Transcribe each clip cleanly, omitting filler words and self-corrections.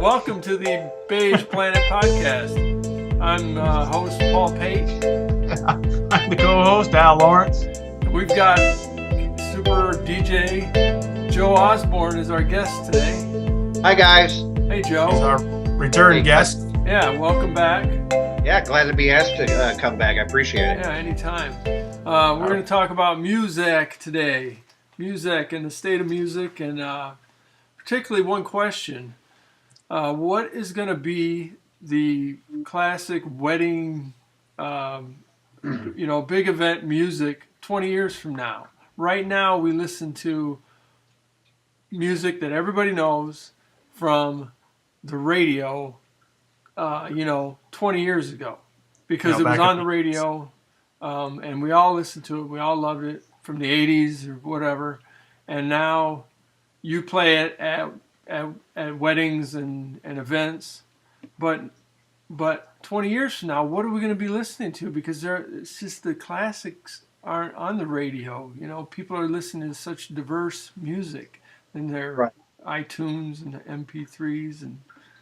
Welcome to the Beige Planet Podcast. I'm host Paul Pate. I'm the co-host, Al Lawrence. We've got super DJ Joe Osborne as our guest today. Hi, guys. Hey, Joe. He's our return guest. Yeah, welcome back. Yeah, glad to be asked to come back. I appreciate it. Yeah, anytime. We're going to talk about music today. Music and the state of music, and particularly one question. What is going to be the classic wedding, big event music 20 years from now? Right now, we listen to music that everybody knows from the radio, 20 years ago. Because it was on the radio, and we all listened to it. We all loved it from the 80s or whatever. And now you play it at weddings and events. But 20 years from now, what are we going to be listening to? Because it's just the classics aren't on the radio. You know, people are listening to such diverse music in their iTunes and the MP3s.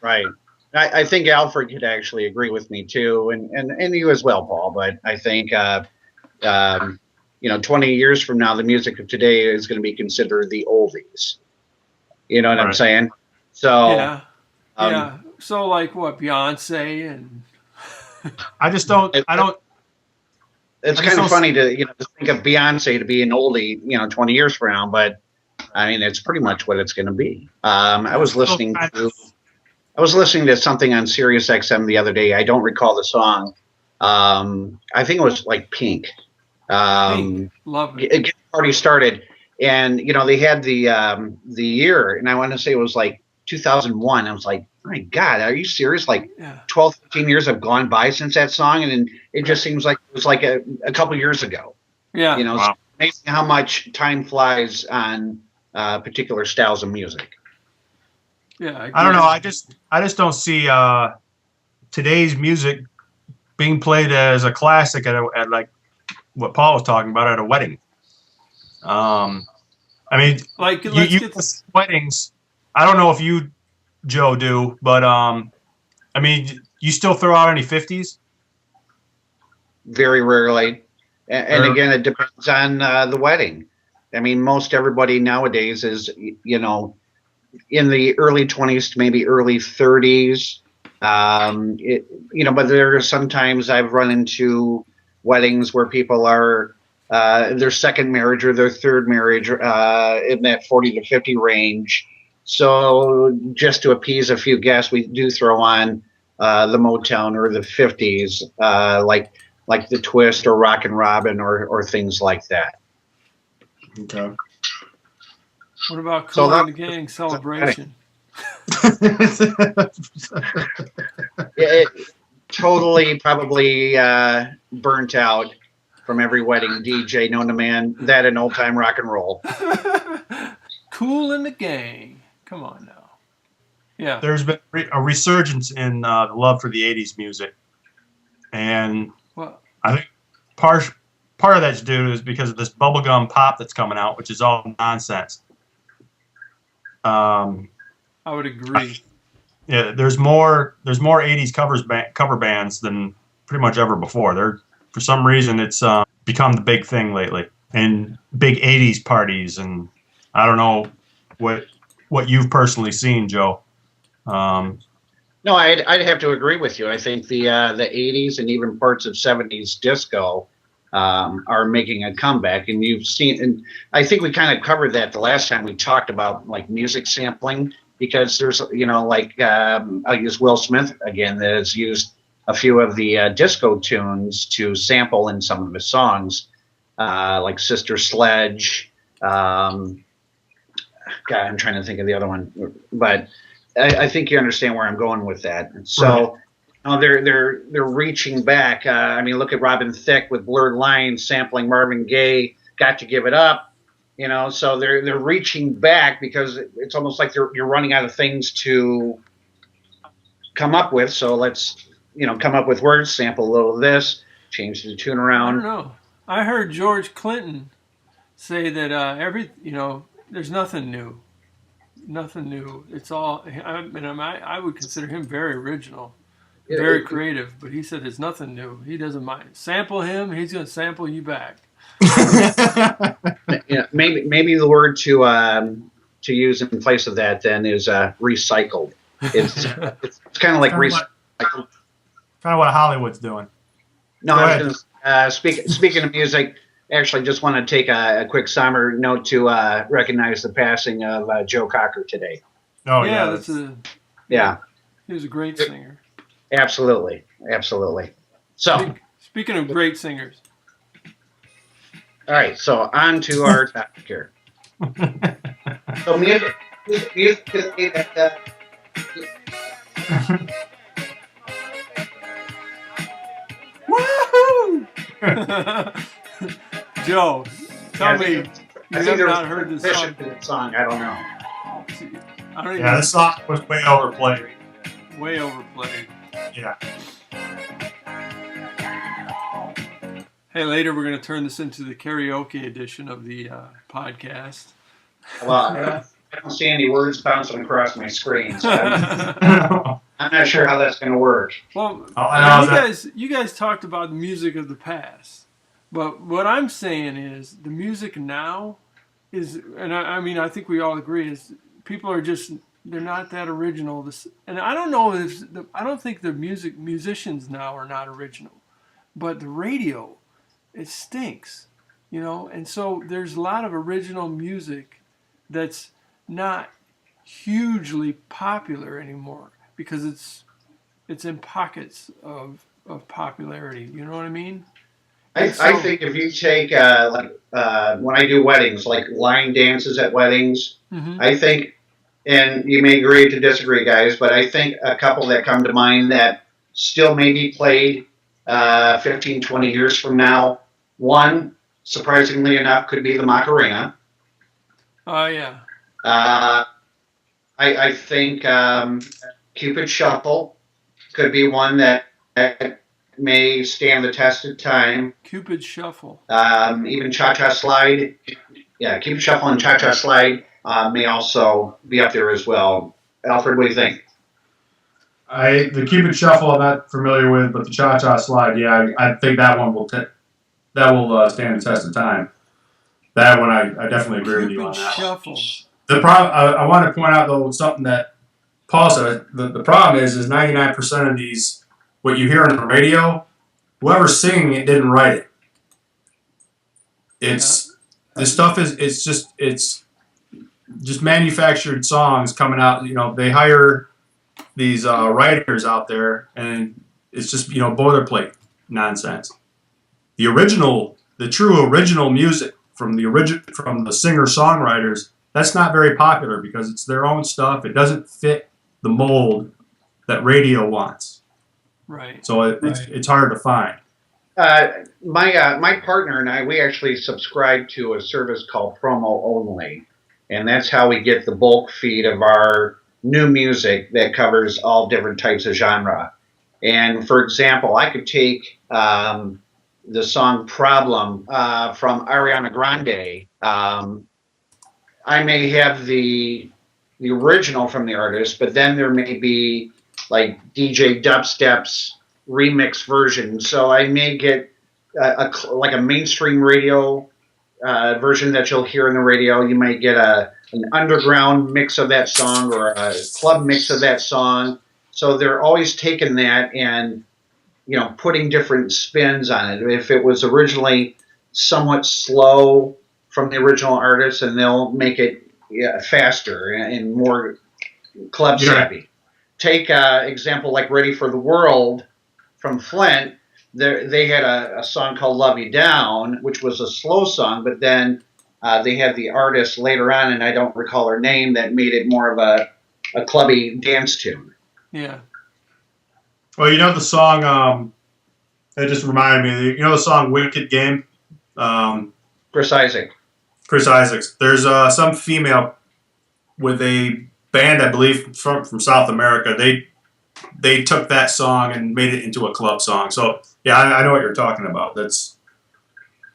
Right. I think Alfred could actually agree with me too, and you as well, Paul. But I think 20 years from now, the music of today is going to be considered the oldies. You know what I'm saying? So yeah. So like what, Beyonce and I don't. It's kind of funny to think of Beyonce to be an oldie, 20 years from now, but I mean it's pretty much what it's going to be. I was listening to something on Sirius XM the other day. I don't recall the song. I think it was like Pink. Love it. Get the party started, and they had the year, and I want to say it was like 2001. I was like, my God, are you serious? Like 12, 15 years have gone by since that song, and it just seems like it was like a couple years ago. Yeah, It's amazing how much time flies on particular styles of music. Yeah, I don't know. I just don't see today's music being played as a classic at like what Paul was talking about at a wedding. I mean, like weddings. I don't know if you, Joe, do, but I mean, you still throw out any 50s? Very rarely, and again, it depends on the wedding. I mean, most everybody nowadays is in the early 20s to maybe early 30s. But there are sometimes I've run into weddings where people are their second marriage or their third marriage in that 40 to 50 range. So just to appease a few guests, we do throw on the Motown or the 50s, like the Twist or Rockin' Robin or things like that. Okay. What about Cool and the Gang Celebration? It totally probably burnt out from every wedding DJ known to man. That and old time rock and roll. Cool and the Gang. Come on now. Yeah. There's been a resurgence in the love for the 80s music. And I think part of that's due is because of this bubblegum pop that's coming out, which is all nonsense. I would agree. There's more 80s cover bands than pretty much ever before. For some reason it's become the big thing lately, and big 80s parties, and I don't know what you've personally seen, Joe. No, I'd have to agree with you. I think the 80s and even parts of 70s disco are making a comeback, and you've seen, and I think we kind of covered that the last time we talked about like music sampling, because there's I'll use Will Smith again, that has used a few of the disco tunes to sample in some of his songs, like Sister Sledge. God, I'm trying to think of the other one, but I think you understand where I'm going with that. So they're reaching back. I mean, look at Robin Thicke with Blurred Lines sampling Marvin Gaye, Got to Give It Up. So they're reaching back because it's almost like you're running out of things to come up with. So let's come up with words, sample a little of this, change the tune around. I don't know. I heard George Clinton say that there's nothing new. nothing new. It's all. I would consider him very original, very creative. But he said it's nothing new. He doesn't mind. Sample him. He's going to sample you back. Yeah, maybe the word to use in place of that then is recycled. It's kind of like recycled. Kind of what Hollywood's doing. No, I was going to speaking of music. Actually, just want to take a quick somber note to recognize the passing of Joe Cocker today. Oh yeah, yeah. He was a great singer. Absolutely. So, speaking of great singers. All right, so on to our topic here. So music Woohoo! Joe, tell me you have not heard this song. I don't know. This song was way overplayed. Way overplayed. Yeah. Hey, later we're going to turn this into the karaoke edition of the podcast. Well, I don't see any words bouncing across my screen, so I'm not sure how that's going to work. Well, you guys talked about the music of the past, but what I'm saying is the music now is, and I think we all agree, is people are just, they're not that original. And I don't know I don't think the musicians now are not original, but the radio, it stinks, and so there's a lot of original music that's not hugely popular anymore because it's in pockets of popularity. You know what I mean? I think if you take when I do weddings, like line dances at weddings, I think, and you may agree to disagree, guys, but I think a couple that come to mind that still may be played 15, 20 years from now. One, surprisingly enough, could be the Macarena. Oh, yeah. I think Cupid Shuffle could be one that may stand the test of time. Cupid Shuffle. Even Cha-Cha Slide. Yeah, Cupid Shuffle and Cha-Cha Slide may also be up there as well. Alfred, what do you think? The Cupid Shuffle I'm not familiar with, but the Cha-Cha Slide, yeah, I think that one will stand the test of time. That one, I definitely agree with you on that. Shuffle. The problem, I want to point out though something that Paul said. The problem is 99% of these, what you hear on the radio, whoever's singing it didn't write it. This stuff it's just manufactured songs coming out. They hire these writers out there, and it's just boilerplate nonsense. The true original music from the singer-songwriters, that's not very popular because it's their own stuff. It doesn't fit the mold that radio wants. Right. So it's hard to find. My partner and I, we actually subscribe to a service called Promo Only, and that's how we get the bulk feed of our new music that covers all different types of genre. And for example, I could take the song Problem from Ariana Grande. I may have the original from the artist, but then there may be like DJ Dubstep's remix version. So I may get a mainstream radio version that you'll hear in the radio. You might get an underground mix of that song or a club mix of that song. So they're always taking that and putting different spins on it. If it was originally somewhat slow from the original artist, and they'll make it faster and more club sappy. Take example like Ready for the World from Flint. They had a song called Love You Down, which was a slow song, but then they had the artist later on, and I don't recall her name, that made it more of a clubby dance tune. Yeah. Well, the song, it just reminded me, the song Wicked Game? Chris Isaac. Chris Isaacs. There's some female with a band, I believe, from South America. They took that song and made it into a club song. So, yeah, I know what you're talking about. That's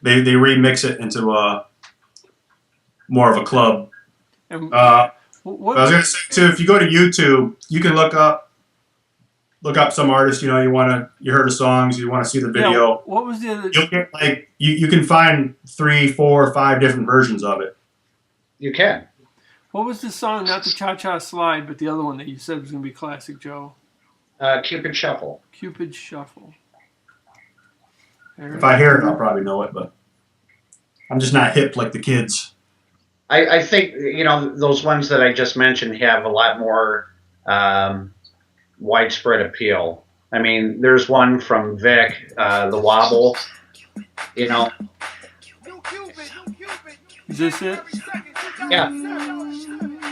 they remix it into more of a club. What I was gonna say too, if you go to YouTube, you can look up some artists. You heard of songs, you want to see the video. Yeah, what was the other? You'll get you can find 3, 4, 5 different versions of it. You can. What was the song? Not the Cha Cha Slide, but the other one that you said was going to be classic, Joe. Cupid Shuffle. Cupid Shuffle. If I hear it, I'll probably know it, but I'm just not hip like the kids. I think those ones that I just mentioned have a lot more widespread appeal. I mean, there's one from Vic, The Wobble. Is this it? Yeah.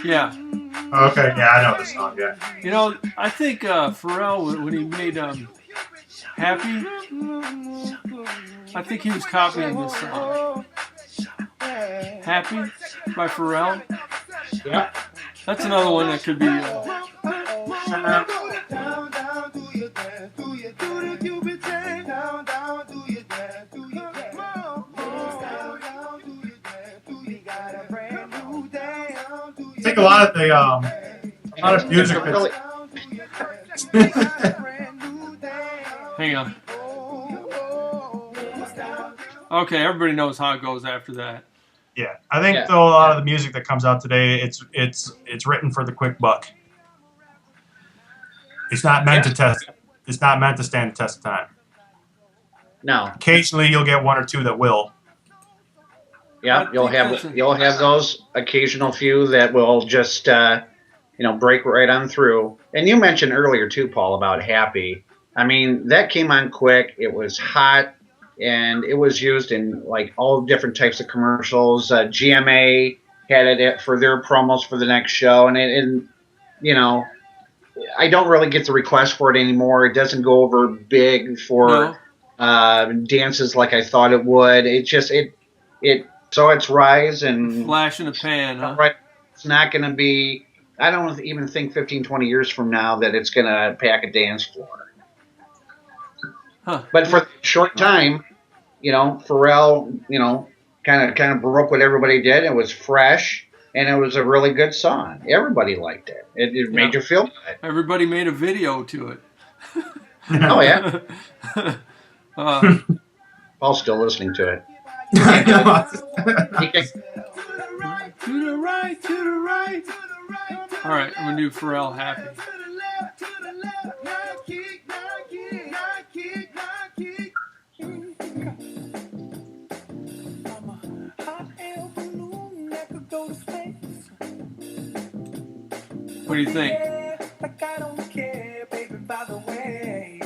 Yeah. Okay, yeah, I know this song. Yeah. I think Pharrell, when he made Happy, I think he was copying this song. Happy by Pharrell. Yeah. That's another one that could be. I think a lot of music. Hang on. Okay, everybody knows how it goes after that. Yeah, I think though a lot of the music that comes out today, it's written for the quick buck. It's not meant to test. It's not meant to stand the test of time. No. Occasionally, you'll get one or two that will. Yeah, you'll have those occasional few that will just break right on through. And you mentioned earlier too, Paul, about Happy. I mean, that came on quick. It was hot, and it was used in like all different types of commercials. GMA had it for their promos for the next show, and I don't really get the request for it anymore. It doesn't go over big for dances like I thought it would. It just so it's rise and flash in the pan, huh? Right. It's not going to be. I don't even think 15, 20 years from now that it's going to pack a dance floor. Huh. But for a short time, Pharrell, kind of broke what everybody did. It was fresh, and it was a really good song. Everybody liked it. It made you feel good. Everybody made a video to it. Oh, yeah. Paul's still listening to it. To the right, to the right. All right, I'm going to do Pharrell Happy. What do you think?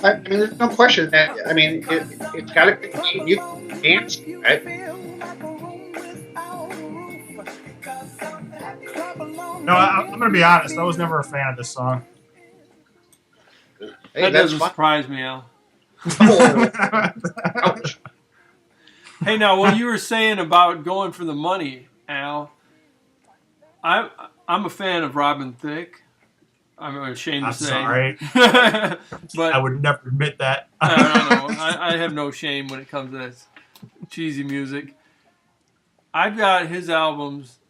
I mean, there's no question that. I mean, it's got to be you dance, right? No, I'm going to be honest. I was never a fan of this song. Hey, that doesn't surprise me, Al. Ouch. Hey, now what you were saying about going for the money, Al? I'm a fan of Robin Thicke. I'm ashamed to say. Sorry. But I would never admit that. I have no shame when it comes to that cheesy music. I've got his albums,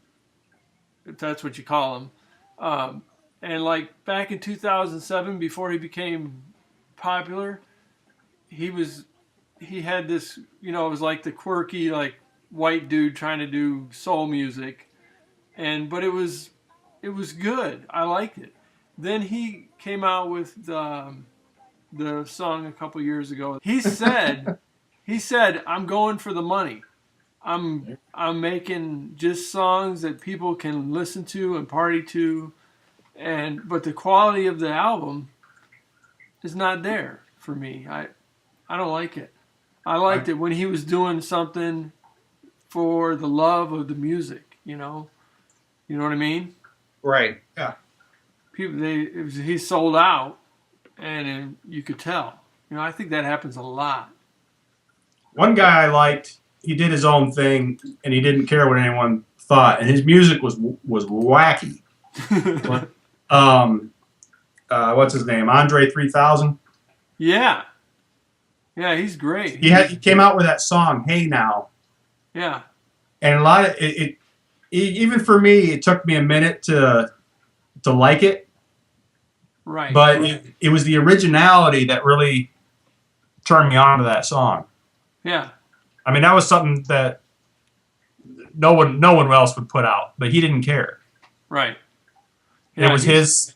if that's what you call them. And like back in 2007, before he became popular, he had this, it was like the quirky, like white dude trying to do soul music. But it was good. I liked it. Then he came out with the song a couple years ago. He said, I'm going for the money. I'm making just songs that people can listen to and party to, but the quality of the album is not there for me. I don't like it. I liked it when he was doing something for the love of the music. You know what I mean? Right. Yeah. He sold out, and you could tell. I think that happens a lot. One guy I liked, he did his own thing, and he didn't care what anyone thought, and his music was wacky. What's his name? Andre 3000. Yeah, he's great. He came out with that song, "Hey Now." Yeah, and a lot of it even for me, it took me a minute to to like it. Right. But it was the originality that really turned me on to that song. Yeah. I mean, that was something that no one else would put out, but he didn't care. Right. Yeah, it was his.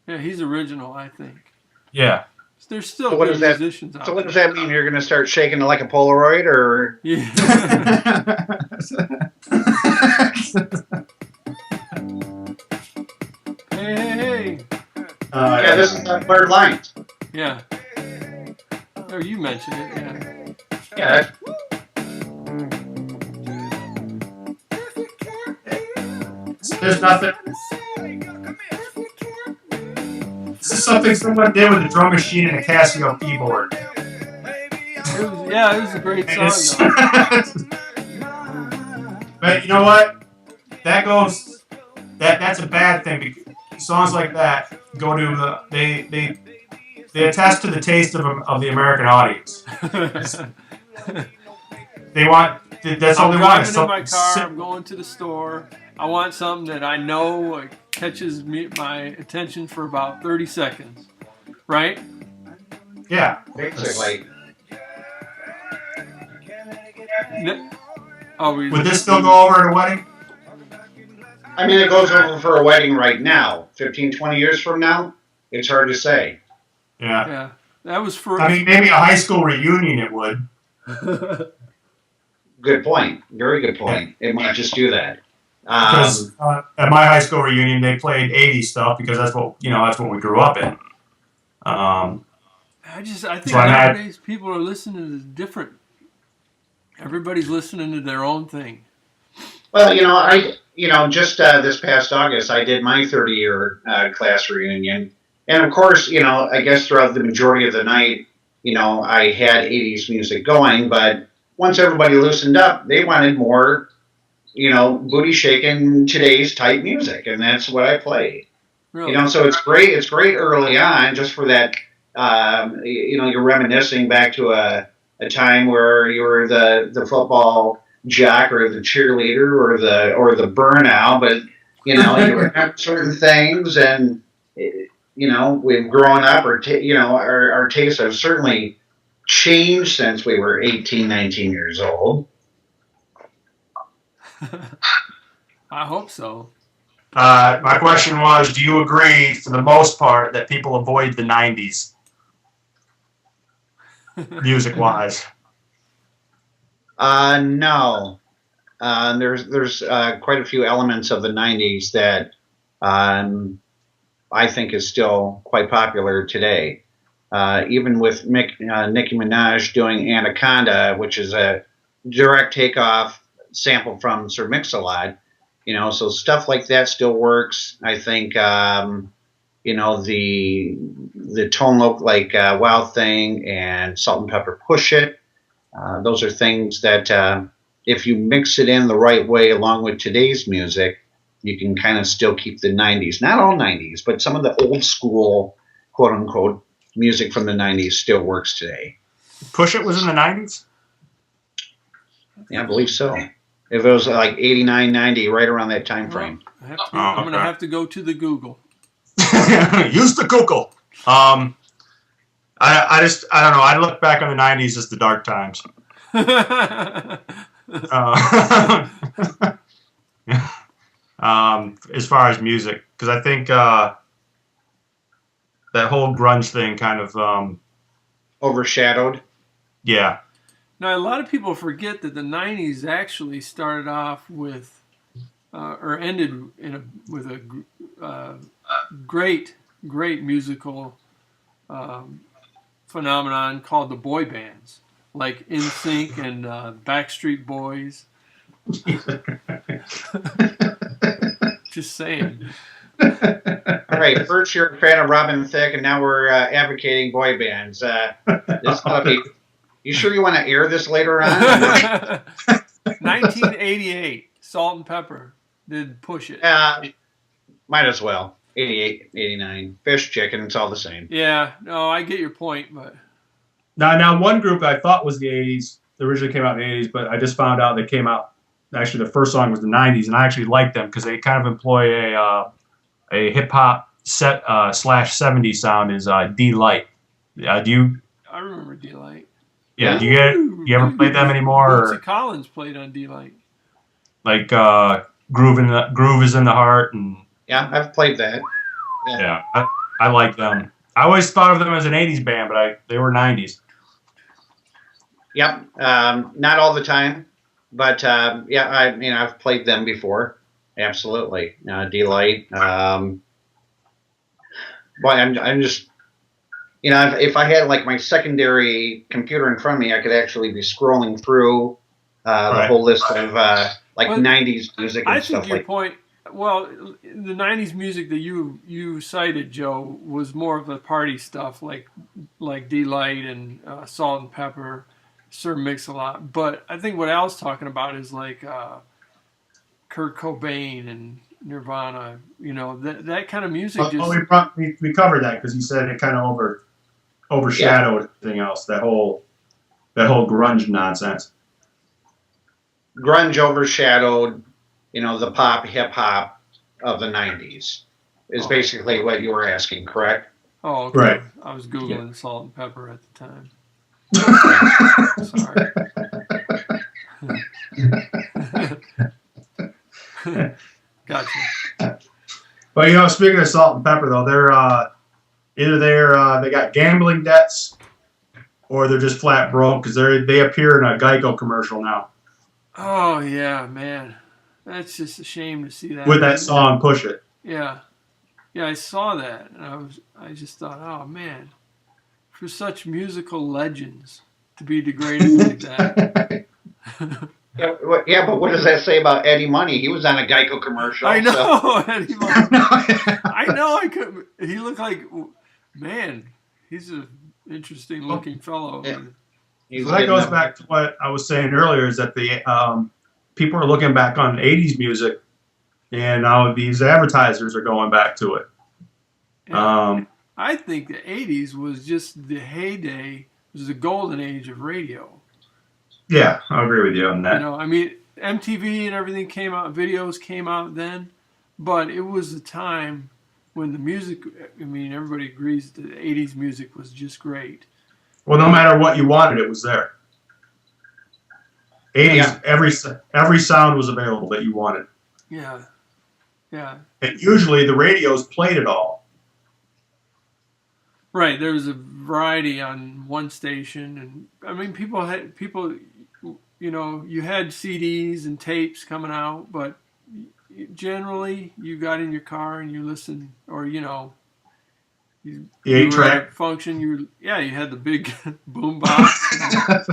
Yeah, he's original, I think. Yeah. There's still good musicians out there. So what does that mean? You're going to start shaking it like a Polaroid, or? Yeah. Hey. Yeah, this is Blurred Lines. Yeah. Oh, you mentioned it, yeah. Yeah. There's nothing. This is something someone did with a drum machine and a Casio keyboard. It was a great song, though. But you know what? That's a bad thing. Because songs like that go to they attest to the taste of the American audience. They want. That's all they want. I'm driving in my car. I'm going to the store. I want something that I know catches my attention for about 30 seconds. Right? Yeah. Basically. Would this still go over at a wedding? I mean, it goes over for a wedding right now. 15, 20 years from now, it's hard to say. Yeah. Yeah. That was for. I mean, maybe a high school reunion it would. Good point. Very good point. It might just do that. Because at my high school reunion, they played 80s stuff because that's what we grew up in. I think nowadays people are listening to different. Everybody's listening to their own thing. Well, just this past August, I did my 30-year class reunion, and of course, I guess throughout the majority of the night, I had 80s music going, but once everybody loosened up, they wanted more, booty shaking today's type music, and that's what I played. Really? So it's great. It's great early on, just for that. You're reminiscing back to a time where you were the football jock or the cheerleader or the burnout, but you remember certain things, and we've grown up, our tastes have certainly changed since we were 18, 19 years old. I hope so. My question was, do you agree, for the most part, that people avoid the 90s, music-wise? No. There's quite a few elements of the 90s that I think is still quite popular today. Even with Nicki Minaj doing Anaconda, which is a direct takeoff sample from Sir Mix-a-Lot, so stuff like that still works. I think, the Tone Loc like Wild Thing and Salt and Pepper Push It. Those are things that if you mix it in the right way along with today's music, you can kind of still keep the 90s. Not all 90s, but some of the old school, quote unquote, music from the 90s still works today. Push It was in the 90s? Yeah, I believe so. If it was like 89, 90, right around that time frame. I'm going to have to go to the Google. Use the Google. I don't know. I look back on the 90s as the dark times. As far as music, because I think that whole grunge thing kind of overshadowed. Yeah. Now, a lot of people forget that the 90s actually started off with, or ended with a great musical phenomenon called the boy bands, like NSYNC and Backstreet Boys. Just saying. All right, first you're a fan of Robin Thicke, and now we're advocating boy bands. This ought to be. You sure you want to air this later on? 1988, Salt and Pepper did Push It. Might as well. 88, 89. Fish, chicken, it's all the same. Yeah, no, I get your point, but... Now one group I thought was the 80s, they originally came out in the 80s, but I just found out they came out, actually the first song was the 90s, and I actually liked them because they kind of employ a a hip hop set slash 70s sound is D-Light. Do you? I remember D-Light. Yeah. Do you ever Really play them anymore? Bootsy Collins played on D-Light. Like Groove is in the Heart, and Yeah, I've played that. yeah, I like them. I always thought of them as an 80s band, but they were 90s. Yep. Not all the time, but yeah, I've played them before. Absolutely. D-Light. But I'm just, if I had like my secondary computer in front of me, I could actually be scrolling through the whole list of like 90s music and stuff like that. Well, the 90s music that you cited, Joe, was more of the party stuff, like D-Light and Salt and Pepper, Sir Mix-a-Lot. But I think what Al's talking about is like Kurt Cobain and Nirvana. That kind of music. We covered that because you said it kind of overshadowed everything else. That whole grunge nonsense. Grunge overshadowed, the pop, hip hop of the 90s is basically what you were asking, correct? Oh, okay. Right. I was Googling Salt and Pepper at the time. Sorry. Gotcha. But speaking of Salt and Pepper, though, they're either they got gambling debts or they're just flat broke because they appear in a Geico commercial now. Oh yeah, man. That's just a shame to see that. With that song, Push It. Yeah. Yeah, I saw that, and I just thought, oh man, for such musical legends to be degraded like that. Yeah, but what does that say about Eddie Money? He was on a Geico commercial. I know, so. Eddie Money. I know. He looked like, man, he's an interesting looking fellow. Yeah. So that goes back to what I was saying earlier, is that the people are looking back on 80s music, and now these advertisers are going back to it. I think the 80s was just the heyday, was the golden age of radio. Yeah, I agree with you on that. MTV and everything came out, videos came out then, but it was a time when the music, everybody agrees that the 80s music was just great. Well, no matter what you wanted, it was there. 80s, every sound was available that you wanted. Yeah. Yeah. And usually the radios played it all. Right. There was a variety on one station, and people you had CDs and tapes coming out, but generally you got in your car and you listened, or you were at a function. You had the big boom box.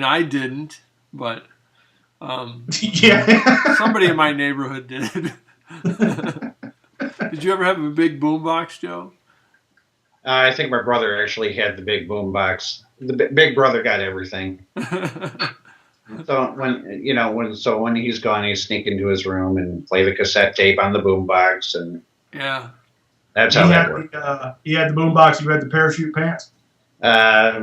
I didn't, but somebody in my neighborhood did. Did you ever have a big boom box, Joe? I think my brother actually had the big boom box. The big brother got everything. So when he's gone, he's sneak into his room and play the cassette tape on the boom box, and that's how that worked. He had the boom box. You had the parachute pants. I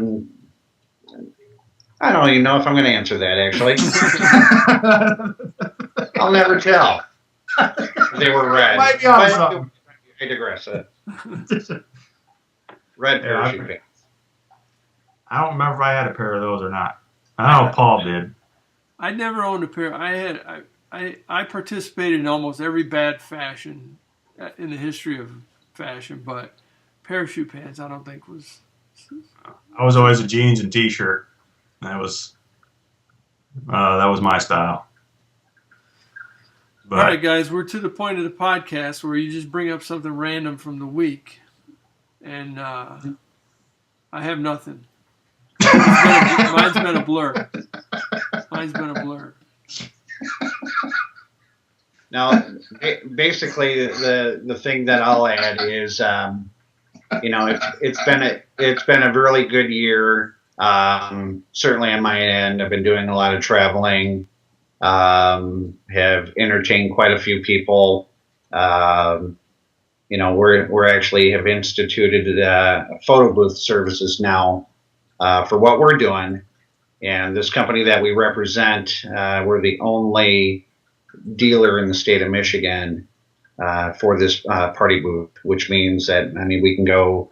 don't even know if I'm going to answer that. Actually, I'll never tell. They were red. Might be on something. I digress. Red parachute pants. I don't remember if I had a pair of those or not. I know Paul did. I never owned a pair. I participated in almost every bad fashion in the history of fashion, but parachute pants I don't think was. I was always a jeans and t-shirt. That was my style. But, all right, guys, we're to the point of the podcast where you just bring up something random from the week, and I have nothing. Mine's been a blur. Now, basically, the thing that I'll add is, it's been a really good year. Certainly on my end, I've been doing a lot of traveling. Have entertained quite a few people. We're actually have instituted photo booth services now for what we're doing. And this company that we represent, we're the only dealer in the state of Michigan for this party booth, which means that, I mean, we can go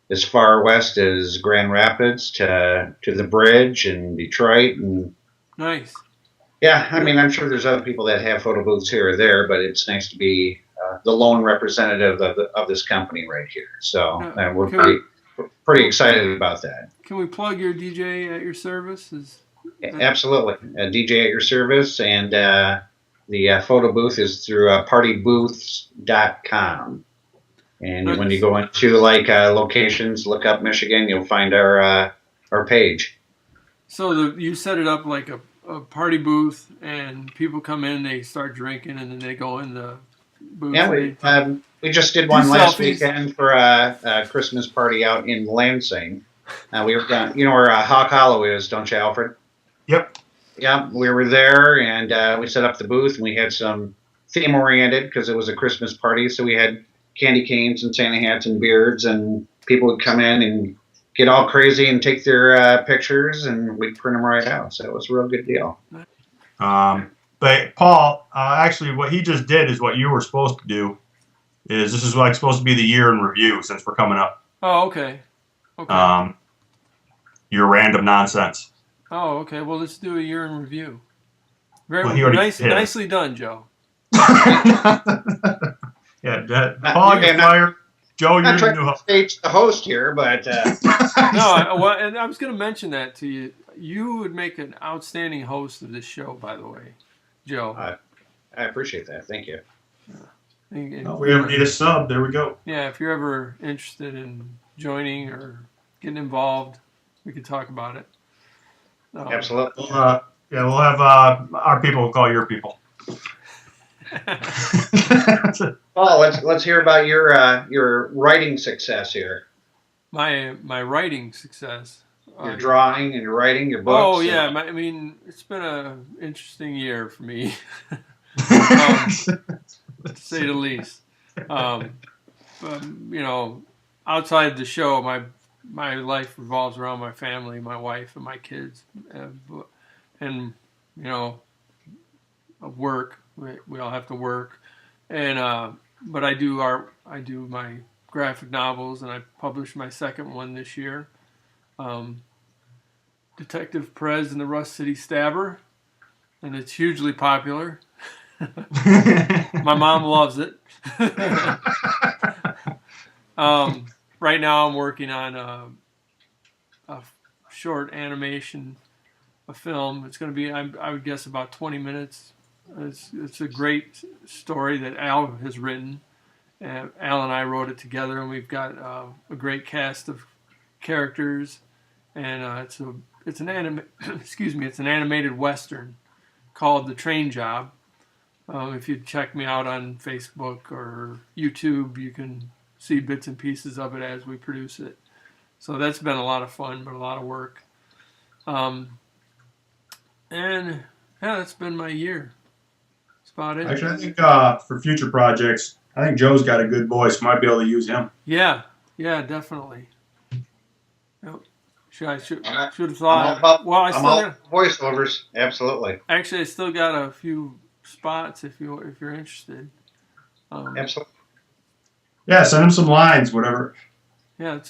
as far west as Grand Rapids to the bridge and Detroit. And nice. Yeah, I mean, I'm sure there's other people that have photo booths here or there, but it's nice to be the lone representative of this company right here. So we're pretty excited about that. Can we plug your DJ at your service? Absolutely. DJ at your service. And the photo booth is through partybooths.com. And when you go into locations, look up Michigan, you'll find our page. So you set it up like a party booth, and people come in, they start drinking, and then they go in the booth. Yeah, we just did one last weekend for a Christmas party out in Lansing. We were down, you know where Hawk Hollow is, don't you, Alfred? Yep. Yeah, we were there, and we set up the booth, and we had some theme-oriented because it was a Christmas party, so we had candy canes and Santa hats and beards, and people would come in and get all crazy and take their pictures, and we'd print them right out. So it was a real good deal. But Paul, actually, what he just did is what you were supposed to do. This is like supposed to be the year in review since we're coming up. Oh, okay. Okay. Your random nonsense. Oh, okay. Well, let's do a year in review. Very nicely done, Joe. Yeah, Paul, you're fired. Joe, you're the new host. Stage the host here, but no. Well, and I was going to mention that to you. You would make an outstanding host of this show, by the way, Joe. I appreciate that. Thank you. If we ever need a sub, there we go. Yeah, if you're ever interested in joining or getting involved, we could talk about it. Absolutely. We'll have our people call your people. Paul, let's hear about your writing success here. My writing success. Your drawing and your writing, your books. Oh yeah, I mean it's been an interesting year for me, to say the least. But, you know, outside the show, my life revolves around my family, my wife, and my kids, and you know, work. We all have to work, and but I do my graphic novels, and I published my second one this year, Detective Perez and the Rust City Stabber, and it's hugely popular. My mom loves it. Right now I'm working on a short animation, a film. It's going to be, I would guess, about 20 minutes. It's a great story that Al has written. Al and I wrote it together, and we've got a great cast of characters. And it's an animated Western called The Train Job. If you check me out on Facebook or YouTube, you can see bits and pieces of it as we produce it. So that's been a lot of fun, but a lot of work. And yeah, that's been my year. That's about it. Actually, I think for future projects, I think Joe's got a good voice. Might be able to use him. Yeah, definitely. Yep. Should have thought. Well, I'm all voiceovers. Absolutely. Actually, I still got a few spots if you're interested. Absolutely. Yeah, send him some lines, whatever. Yeah,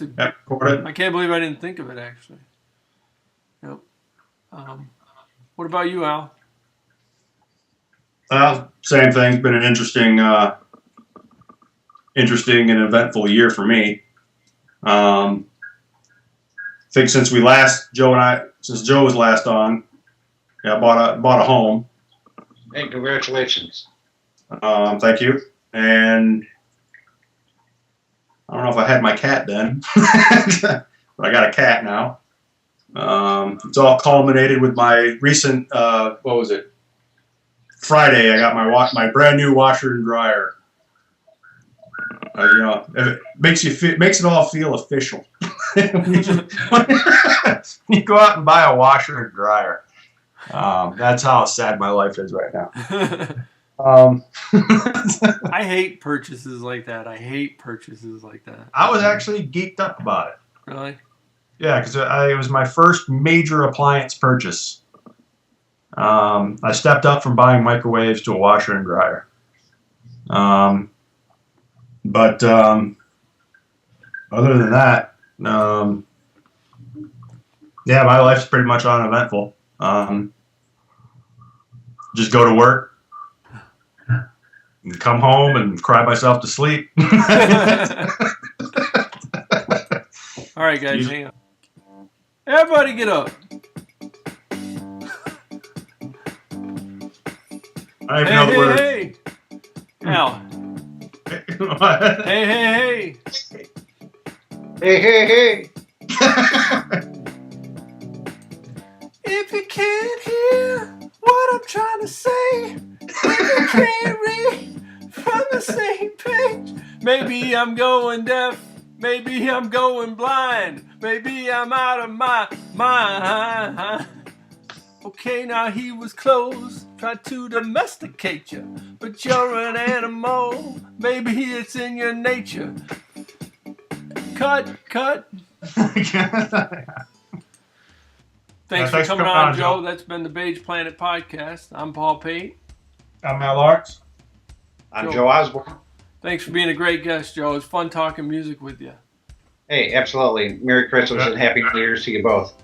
record it. I can't believe I didn't think of it actually. Yep. What about you, Al? Same thing. It's been an interesting and eventful year for me. I think since Joe was last on, I bought a home. Hey, congratulations. Thank you. And I don't know if I had my cat then, but I got a cat now. It's all culminated with my recent, what was it? Friday, I got my brand new washer and dryer. You know, it makes it all feel official. You go out and buy a washer and dryer. That's how sad my life is right now. I hate purchases like that. I was actually geeked up about it. Really? Yeah, because it was my first major appliance purchase. I stepped up from buying microwaves to a washer and dryer. But other than that, yeah, my life's pretty much uneventful. Just go to work, and come home, and cry myself to sleep. All right, guys, hang on. Everybody get up. I don't even know the word. Hey. Al. Hey. Hey. If you can't hear what I'm trying to say, if you can't read from the same page, maybe I'm going deaf, maybe I'm going blind, maybe I'm out of my mind. Okay, now he was close, tried to domesticate you, but you're an animal, maybe it's in your nature. Cut. Thanks for coming on, Joe. That's been the Beige Planet Podcast. I'm Paul Pate. I'm Matt Larks. I'm Joe Osborne. Thanks for being a great guest, Joe. It's fun talking music with you. Hey, absolutely. Merry Christmas and Happy New Year's to you both.